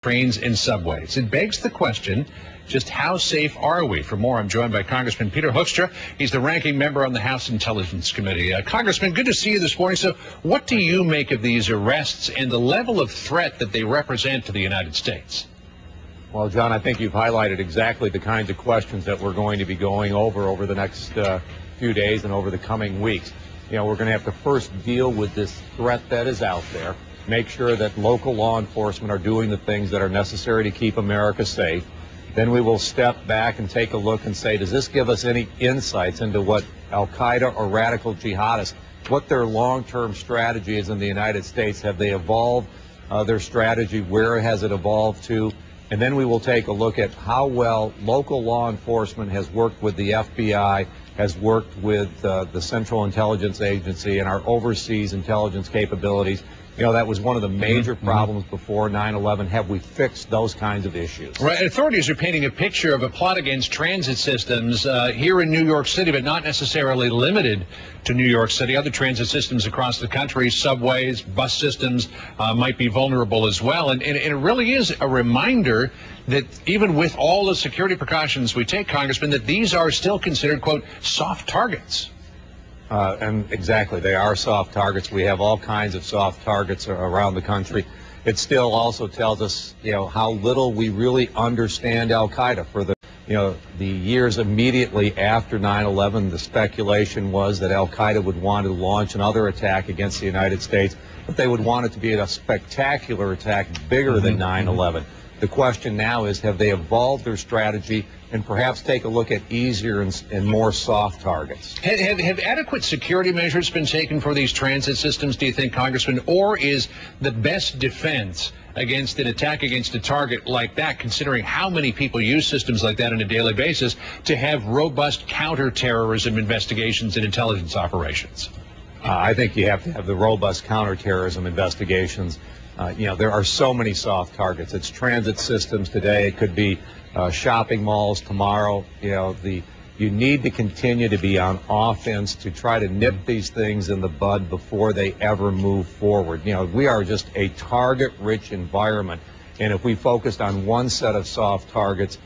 trains and subways. It begs the question, just how safe are we? For more, I'm joined by Congressman Peter Hoekstra. He's the ranking member on the House Intelligence Committee. Congressman, good to see you this morning. So what do you make of these arrests and the level of threat that they represent to the United States? Well, John, I think you've highlighted exactly the kinds of questions that we're going to be going over the next few days and over the coming weeks. You know, we're going to have to first deal with this threat that is out there, make sure that local law enforcement are doing the things that are necessary to keep America safe. Then we will step back and take a look and say, does this give us any insights into what al-Qaeda or radical jihadists, what their long-term strategy is in the United States? Have they evolved their strategy? Where has it evolved to? And then we will take a look at how well local law enforcement has worked with the FBI, has worked with the Central Intelligence Agency and our overseas intelligence capabilities. You know, that was one of the major problems before 9/11. Have we fixed those kinds of issues? Right. Authorities are painting a picture of a plot against transit systems here in New York City, but not necessarily limited to New York City. Other transit systems across the country, subways, bus systems, might be vulnerable as well. And it really is a reminder that even with all the security precautions we take, Congressman, that these are still considered, quote, soft targets. And exactly, they are soft targets. We have all kinds of soft targets around the country. It still also tells us, you know, how little we really understand al-Qaeda. For the years immediately after 9/11, the speculation was that al-Qaeda would want to launch another attack against the United States, but they would want it to be a spectacular attack, bigger than 9/11. The question now is, have they evolved their strategy and perhaps take a look at easier and more soft targets? Have adequate security measures been taken for these transit systems, do you think, Congressman? Or is the best defense against an attack against a target like that, considering how many people use systems like that on a daily basis, to have robust counterterrorism investigations and intelligence operations? I think you have to have the robust counterterrorism investigations. There are so many soft targets. It's transit systems today. It could be shopping malls tomorrow. You need to continue to be on offense to try to nip these things in the bud before they ever move forward. We are just a target-rich environment, and if we focused on one set of soft targets,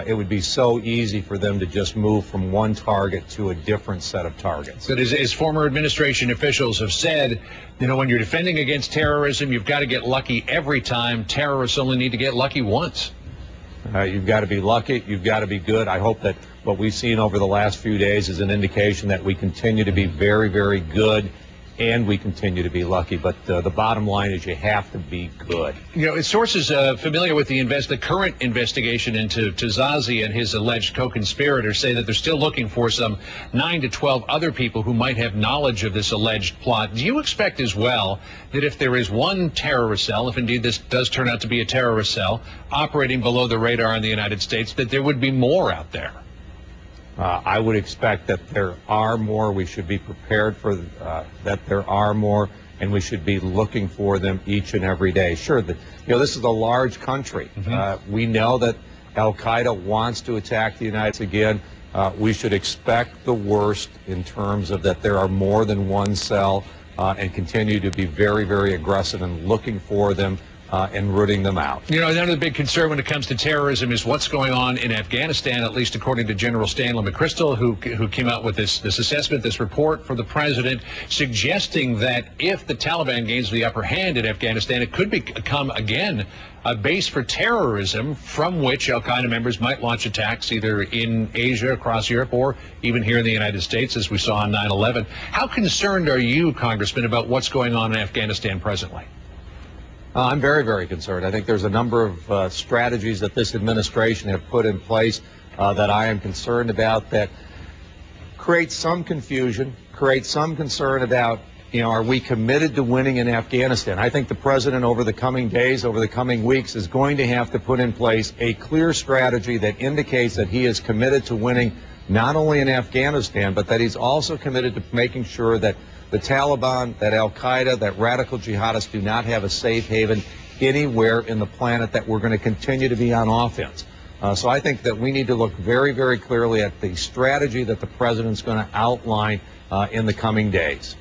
it would be so easy for them to just move from one target to a different set of targets. But as former administration officials have said, when you're defending against terrorism, you've got to get lucky every time. Terrorists only need to get lucky once. You've got to be lucky. You've got to be good. I hope that what we've seen over the last few days is an indication that we continue to be very, very good, and we continue to be lucky. But the bottom line is you have to be good. Sources familiar with the current investigation into Zazi and his alleged co-conspirators say that they're still looking for some 9 to 12 other people who might have knowledge of this alleged plot. Do you expect as well that if there is one terrorist cell, if indeed this does turn out to be a terrorist cell, operating below the radar in the United States, that there would be more out there? I would expect that there are more. We should be prepared for that there are more, and we should be looking for them each and every day. Sure, this is a large country. We know that al-Qaeda wants to attack the United States again. We should expect the worst in terms of that there are more than one cell, and continue to be very, very aggressive in looking for them and rooting them out. Another big concern when it comes to terrorism is what's going on in Afghanistan, at least according to General Stanley McChrystal, who came out with this assessment, this report for the president, suggesting that if the Taliban gains the upper hand in Afghanistan, it could become, again, a base for terrorism from which al-Qaeda members might launch attacks either in Asia, across Europe, or even here in the United States, as we saw on 9/11. How concerned are you, Congressman, about what's going on in Afghanistan presently? I'm very, very concerned. I think there's a number of strategies that this administration have put in place that I am concerned about that create some confusion, create some concern about, are we committed to winning in Afghanistan? I think the president over the coming days, over the coming weeks, is going to have to put in place a clear strategy that indicates that he is committed to winning not only in Afghanistan, but that he's also committed to making sure that the Taliban, that al-Qaeda, that radical jihadists do not have a safe haven anywhere in the planet, that we're going to continue to be on offense. So I think that we need to look very, very clearly at the strategy that the president's going to outline in the coming days.